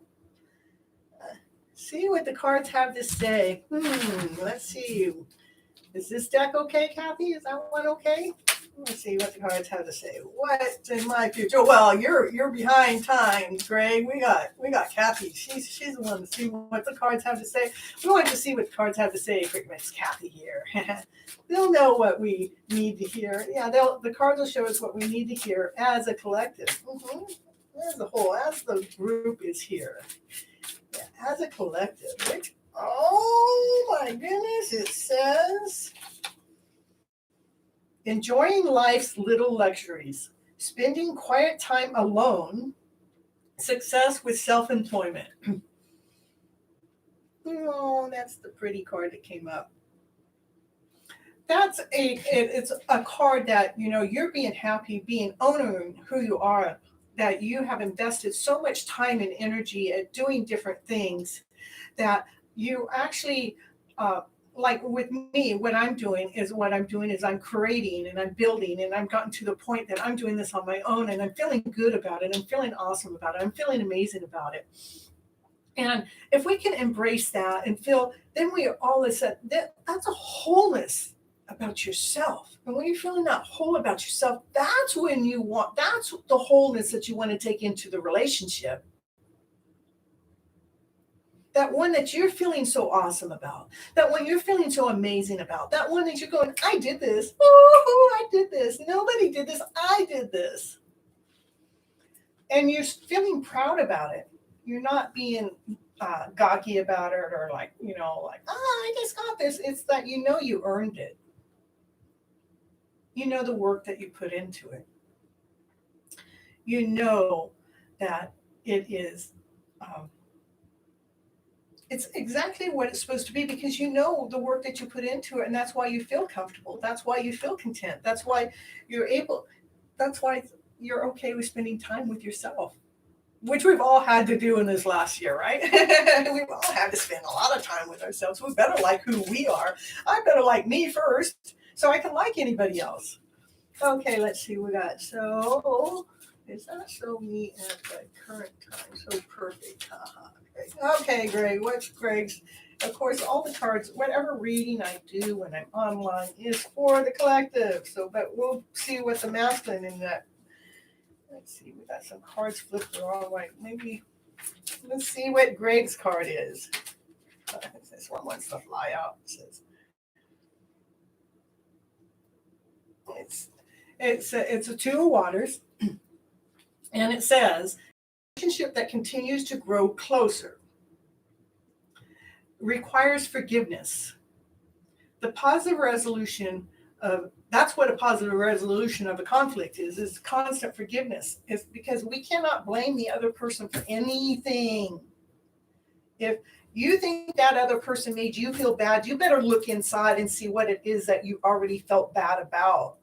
See what the cards have to say. Let's see. Is this deck okay, Kathy? Is that one okay? Let's see what the cards have to say. What's in my future? Well, you're behind time, Greg. We got Kathy. She's the one to see what the cards have to say. We want to see what the cards have to say. Quick, it's Kathy here. They'll know what we need to hear. Yeah, the cards will show us what we need to hear as a collective. As a whole, as the group is here. Yeah, as a collective. Oh my goodness, it says, enjoying life's little luxuries, spending quiet time alone, success with self-employment. Oh, that's the pretty card that came up. It's a card that, you're being happy, being owning who you are, that you have invested so much time and energy at doing different things that you actually, like with me, what I'm doing is I'm creating and I'm building, and I've gotten to the point that I'm doing this on my own, and I'm feeling good about it. I'm feeling awesome about it. I'm feeling amazing about it. And if we can embrace that and feel, then we are all of a sudden, that's a wholeness about yourself. And when you're feeling that whole about yourself, that's the wholeness that you want to take into the relationship. That one that you're feeling so awesome about, that one you're feeling so amazing about, that one that you're going, I did this. Oh, I did this. Nobody did this. I did this. And you're feeling proud about it. You're not being gawky about it or I just got this. It's that you earned it. You know the work that you put into it. You know that it is, it's exactly what it's supposed to be because you know the work that you put into it, and that's why you feel comfortable. That's why you feel content. That's why you're able, that's why you're okay with spending time with yourself, which we've all had to do in this last year, right? We've all had to spend a lot of time with ourselves. We better like who we are. I better like me first so I can like anybody else. Okay, let's see what we got. So, is that so me at the current time? So perfect. Okay, Greg, what's Greg's? Of course, all the cards, whatever reading I do when I'm online is for the collective. So, but we'll see what the masculine in that. Let's see, we got some cards flipped the wrong way. Maybe, let's see what Greg's card is. This one wants to fly out. It says, it's a two of waters, and it says, relationship that continues to grow closer requires forgiveness. The positive resolution of, that's what a positive resolution of a conflict is constant forgiveness. It's because we cannot blame the other person for anything. If you think that other person made you feel bad, you better look inside and see what it is that you already felt bad about.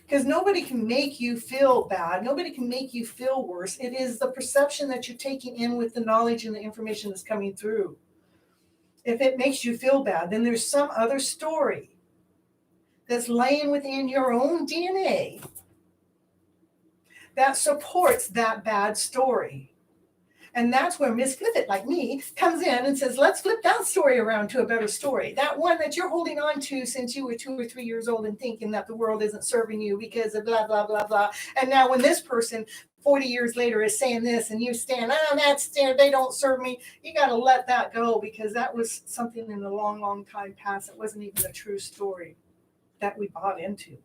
Because nobody can make you feel bad. Nobody can make you feel worse. It is the perception that you're taking in with the knowledge and the information that's coming through. If it makes you feel bad, then there's some other story that's laying within your own DNA that supports that bad story. And that's where Miss Flip It, like me, comes in and says, let's flip that story around to a better story. That one that you're holding on to since you were 2 or 3 years old and thinking that the world isn't serving you because of blah, blah, blah, blah. And now when this person 40 years later is saying this and you stand, they don't serve me. You got to let that go because that was something in a long, long time past. It wasn't even a true story that we bought into.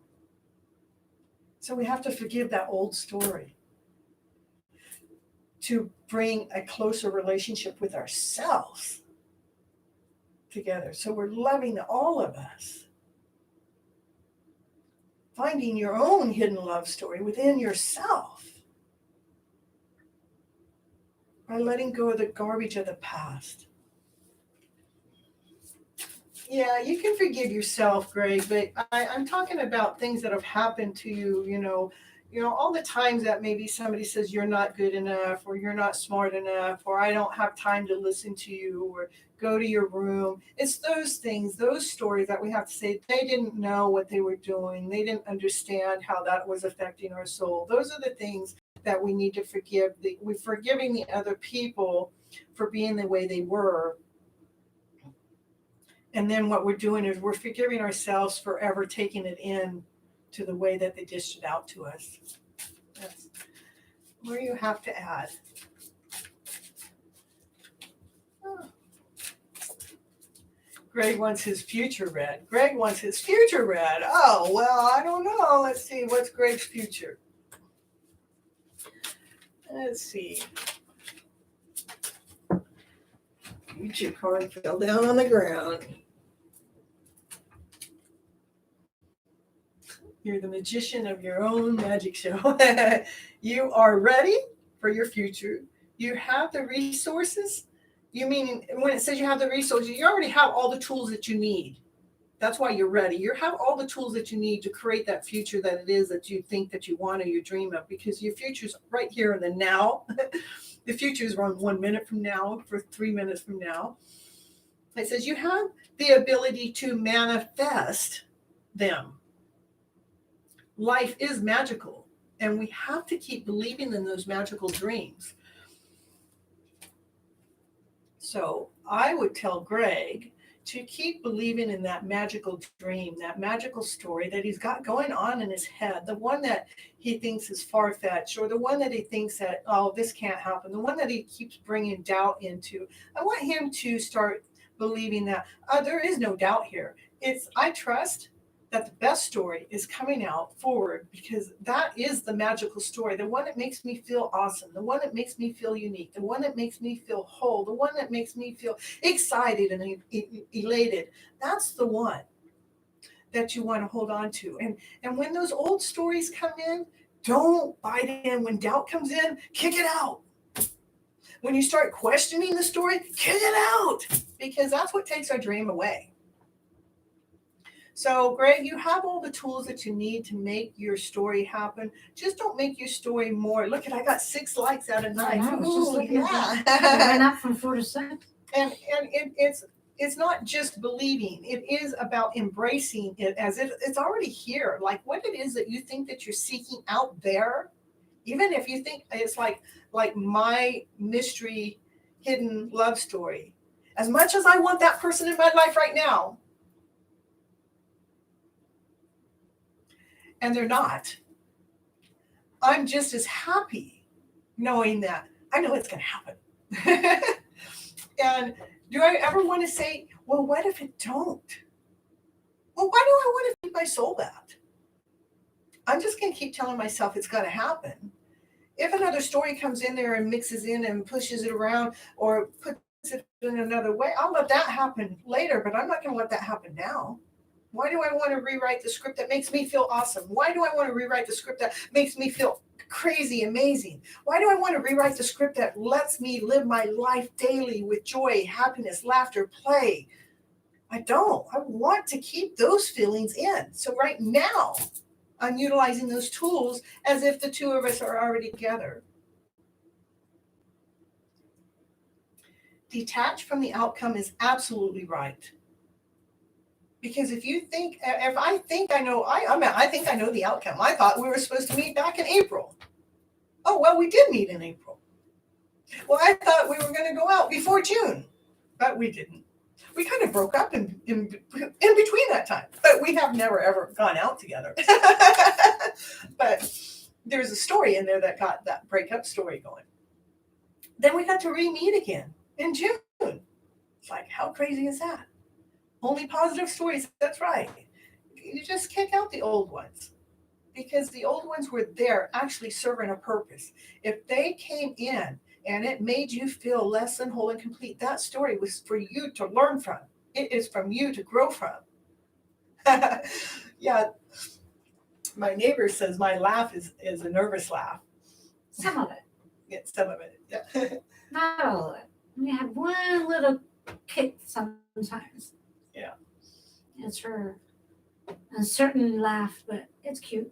So we have to forgive that old story to bring a closer relationship with ourselves together. So we're loving all of us. Finding your own hidden love story within yourself by letting go of the garbage of the past. Yeah, you can forgive yourself, Greg, but I'm talking about things that have happened to you, all the times that maybe somebody says you're not good enough or you're not smart enough or I don't have time to listen to you or go to your room. It's those things, those stories that we have to say they didn't know what they were doing. They didn't understand how that was affecting our soul. Those are the things that we need to forgive. We're forgiving the other people for being the way they were. And then what we're doing is we're forgiving ourselves for ever taking it in to the way that they dished it out to us. That's where you have to add. Oh. Greg wants his future read. Greg wants his future read. Oh, well, I don't know. Let's see. What's Greg's future? Let's see. Future card fell down on the ground. You're the magician of your own magic show. You are ready for your future. You have the resources. You mean when it says you have the resources, you already have all the tools that you need. That's why you're ready. You have all the tools that you need to create that future that it is that you think that you want or you dream of, because your future's right here in the now. The future is around 1 minute from now, for 3 minutes from now. It says you have the ability to manifest them. Life is magical, and we have to keep believing in those magical dreams. So I would tell Greg to keep believing in that magical dream, that magical story that he's got going on in his head, the one that he thinks is far-fetched, or the one that he thinks that, oh, this can't happen, the one that he keeps bringing doubt into. I want him to start believing that there is no doubt here. I trust that the best story is coming out forward, because that is the magical story, the one that makes me feel awesome, the one that makes me feel unique, the one that makes me feel whole, the one that makes me feel excited and elated. That's the one that you want to hold on to. And when those old stories come in, don't bite in. When doubt comes in, kick it out. When you start questioning the story, kick it out, because that's what takes our dream away. So, Greg, you have all the tools that you need to make your story happen. Just don't make your story more. Look, I got 6 likes out of 9. I was just looking at that. Yeah. It went up from 4 to 6. And it's not just believing. It is about embracing it as it's already here. Like what it is that you think that you're seeking out there, even if you think it's like my mystery hidden love story. As much as I want that person in my life right now, and they're not, I'm just as happy knowing that I know it's going to happen. And do I ever want to say, well, what if it don't? Well, why do I want to feed my soul that? I'm just going to keep telling myself it's going to happen. If another story comes in there and mixes in and pushes it around or puts it in another way, I'll let that happen later, but I'm not going to let that happen now. Why do I want to rewrite the script that makes me feel awesome? Why do I want to rewrite the script that makes me feel crazy, amazing? Why do I want to rewrite the script that lets me live my life daily with joy, happiness, laughter, play? I don't. I want to keep those feelings in. So right now, I'm utilizing those tools as if the two of us are already together. Detach from the outcome is absolutely right. Because if I think I know, I think I know the outcome. I thought we were supposed to meet back in April. Oh, well, we did meet in April. Well, I thought we were going to go out before June, but we didn't. We kind of broke up in between that time, but we have never, ever gone out together. But there's a story in there that got that breakup story going. Then we got to re-meet again in June. It's like, how crazy is that? Only positive stories. That's right. You just kick out the old ones because the old ones were there actually serving a purpose. If they came in and it made you feel less than whole and complete, that story was for you to learn from. It is from you to grow from. Yeah. My neighbor says my laugh is a nervous laugh. Some of it. Yeah, some of it. Yeah. Not all of it. We have one little kick sometimes. Yeah. It's her uncertain laugh, but it's cute.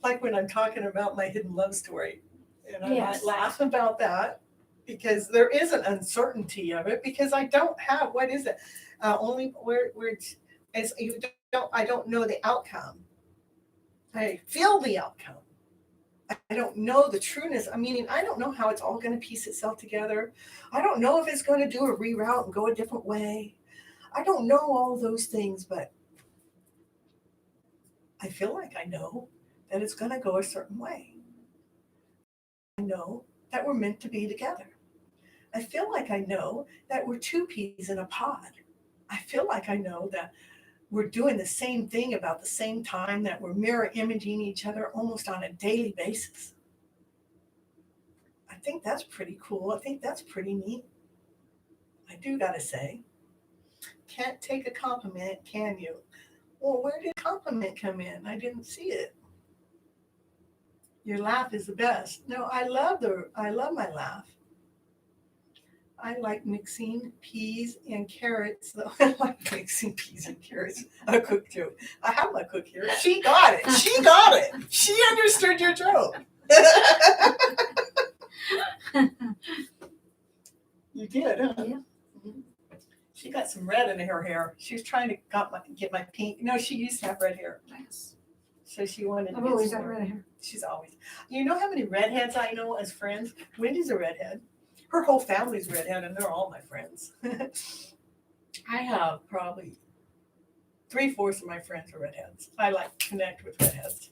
Like when I'm talking about my hidden love story. And I Yes. might laugh about that because there is an uncertainty of it because I don't have, what is it? Only where it's, I don't know the outcome. I feel the outcome. I don't know the trueness. I mean, I don't know how it's all going to piece itself together. I don't know if it's going to do a reroute and go a different way. I don't know all those things, but I feel like I know that it's going to go a certain way. I know that we're meant to be together. I feel like I know that we're 2 peas in a pod. I feel like I know that we're doing the same thing about the same time, that we're mirror imaging each other almost on a daily basis. I think that's pretty cool. I think that's pretty neat. I do got to say, can't take a compliment, can you? Well, where did compliment come in? I didn't see it. Your laugh is the best. No, I love my laugh. I like mixing peas and carrots. Though. I like mixing peas and carrots. A cook joke. I have my cook here. She got it. She got it. She understood your joke. You did, huh? Yeah. She got some red in her hair. She was trying to get my pink. No, she used to have red hair. Nice. So she wanted to I've get always some had more. red hair. She's always. You know how many redheads I know as friends? Wendy's a redhead. Her whole family's redhead, and they're all my friends. I have probably 3/4 of my friends are redheads. I like to connect with redheads.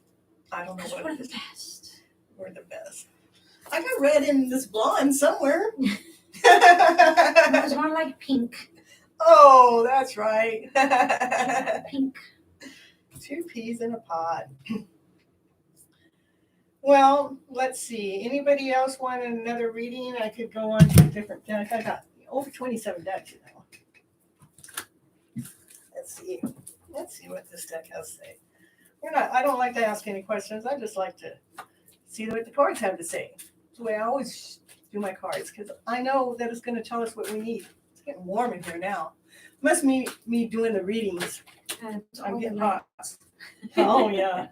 I don't know what We're it the is. best. We're the best. I got red in this blonde somewhere. It was more like pink. Oh, that's right. Pink. 2 peas in a pod. Well, let's see. Anybody else want another reading? I could go on to a different deck. I got over 27 decks now. Let's see. Let's see what this deck has to say. I don't like to ask any questions. I just like to see what the cards have to say. That's the way I always do my cards, because I know that it's going to tell us what we need. It's getting warm in here now. Must be me doing the readings. I'm getting hot. Oh yeah.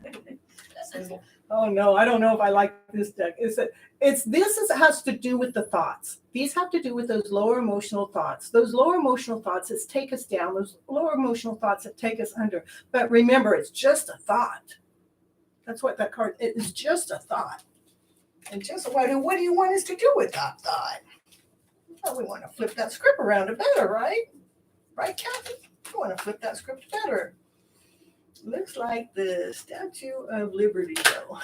Oh no, I don't know if I like this deck. Has to do with the thoughts. These have to do with those lower emotional thoughts. Those lower emotional thoughts that take us down, those lower emotional thoughts that take us under. But remember, it's just a thought. That's what that card, it is just a thought. And just what do you want us to do with that thought? Well, we want to flip that script around a better, right? Right, Kathy? We want to flip that script better. Looks like the Statue of Liberty, though.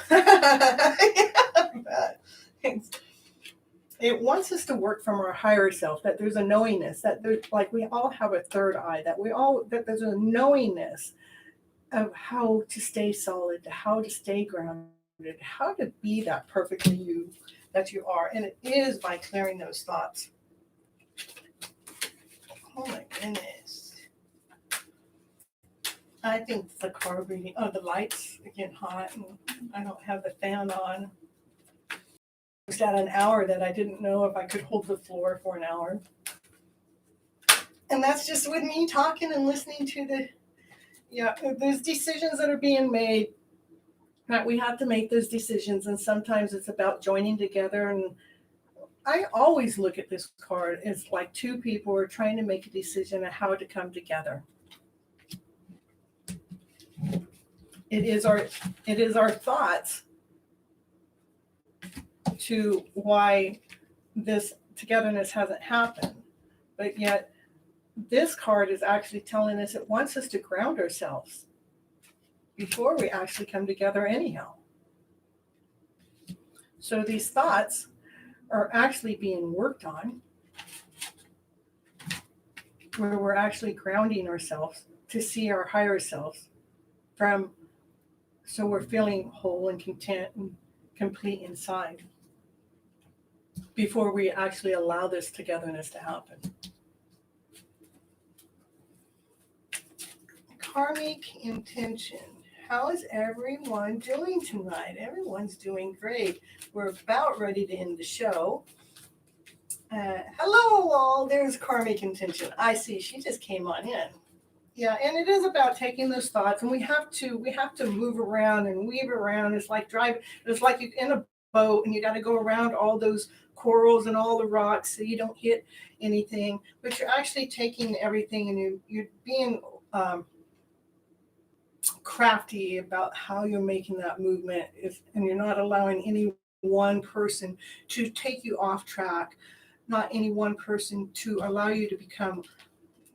It wants us to work from our higher self, that there's a knowingness, that there's, like, we all have a third eye, that there's a knowingness of how to stay solid, how to stay grounded, how to be that perfectly you that you are. And it is by clearing those thoughts. Oh my goodness. I think the card reading, the lights are getting hot and I don't have the fan on. It was at an hour that I didn't know if I could hold the floor for an hour. And that's just with me talking and listening to there's decisions that are being made, that we have to make those decisions. And sometimes it's about joining together. And I always look at this card as like two people are trying to make a decision on how to come together. It is our thoughts to why this togetherness hasn't happened. But yet this card is actually telling us it wants us to ground ourselves before we actually come together anyhow. So these thoughts are actually being worked on, where we're actually grounding ourselves to see our higher selves so we're feeling whole and content and complete inside before we actually allow this togetherness to happen. Karmic intention. How is everyone doing tonight? Everyone's doing great. We're about ready to end the show. Hello all, there's Karmic intention. I see, she just came on in. Yeah, and it is about taking those thoughts, and we have to move around and weave around. It's like you're in a boat and you got to go around all those corals and all the rocks so you don't hit anything. But you're actually taking everything and you're being crafty about how you're making that movement, and you're not allowing any one person to take you off track, not any one person to allow you to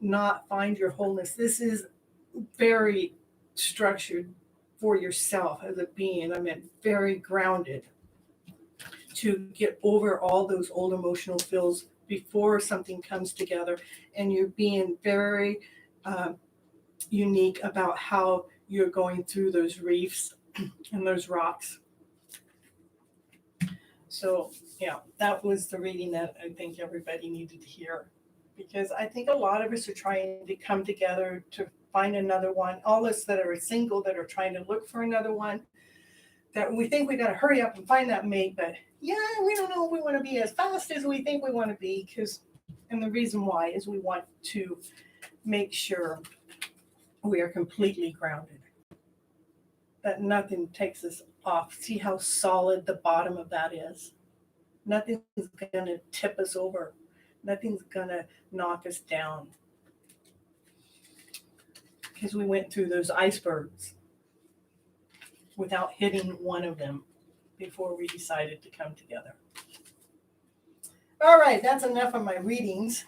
not find your wholeness. This is very structured for yourself as a being. I mean, very grounded to get over all those old emotional feels before something comes together. And you're being very unique about how you're going through those reefs and those rocks. So, yeah, that was the reading that I think everybody needed to hear. Because I think a lot of us are trying to come together to find another one. All us that are single, that are trying to look for another one, that we think we got to hurry up and find that mate. But yeah, we don't know if we want to be as fast as we think we want to be. And the reason why is we want to make sure we are completely grounded, that nothing takes us off. See how solid the bottom of that is? Nothing's going to tip us over. Nothing's going to knock us down. Because we went through those icebergs without hitting one of them before we decided to come together. All right, that's enough of my readings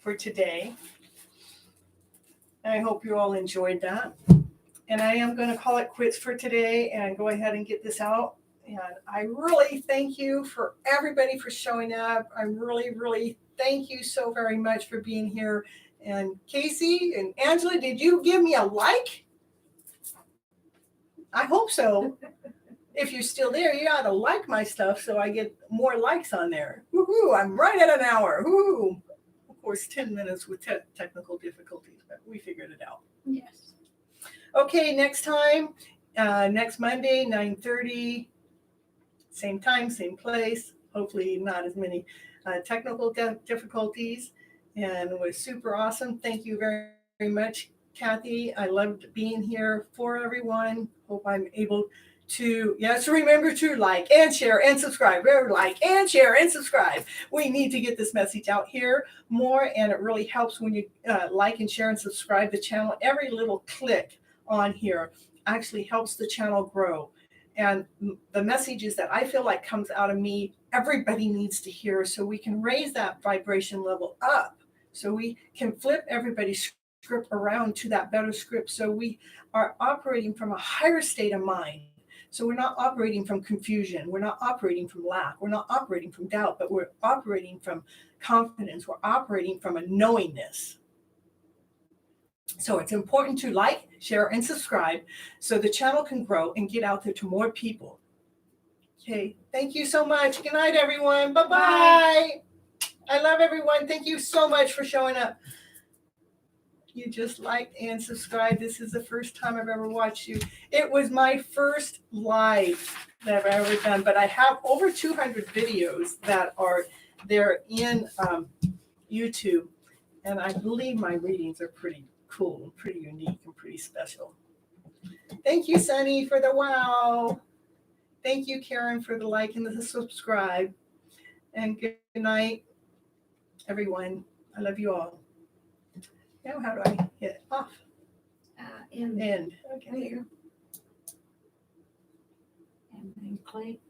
for today. I hope you all enjoyed that. And I am going to call it quits for today and go ahead and get this out. And I really thank you for everybody for showing up. I really, really thank you so very much for being here. And Casey and Angela, did you give me a like? I hope so. If you're still there, you ought to like my stuff so I get more likes on there. Woohoo, I'm right at an hour. Woohoo. Of course, 10 minutes with technical difficulties, but we figured it out. Yes. Okay, next time, next Monday, 9:30, same time, same place. Hopefully not as many technical difficulties. And it was super awesome. Thank you very, very much, Kathy. I loved being here for everyone. Hope I'm able to, yes, remember to like and share and subscribe. Remember, like and share and subscribe. We need to get this message out here more, and it really helps when you like and share and subscribe the channel. Every little click on here actually helps the channel grow. And the messages that I feel like comes out of me, everybody needs to hear, so we can raise that vibration level up, so we can flip everybody's script around to that better script, so we are operating from a higher state of mind. So we're not operating from confusion, we're not operating from lack, we're not operating from doubt, but we're operating from confidence, we're operating from a knowingness. So it's important to like, share, and subscribe so the channel can grow and get out there to more people. Okay, thank you so much. Good night, everyone. Bye-bye. Bye. I love everyone. Thank you so much for showing up. You just liked and subscribed. This is the first time I've ever watched you. It was my first live that I've ever done, but I have over 200 videos that are there in YouTube, and I believe my readings are pretty cool, and pretty unique, and pretty special. Thank you, Sunny, for the wow. Thank you, Karen, for the like and the subscribe. And good night, everyone. I love you all. Now, how do I hit off? End. End. Okay. Here. And then click.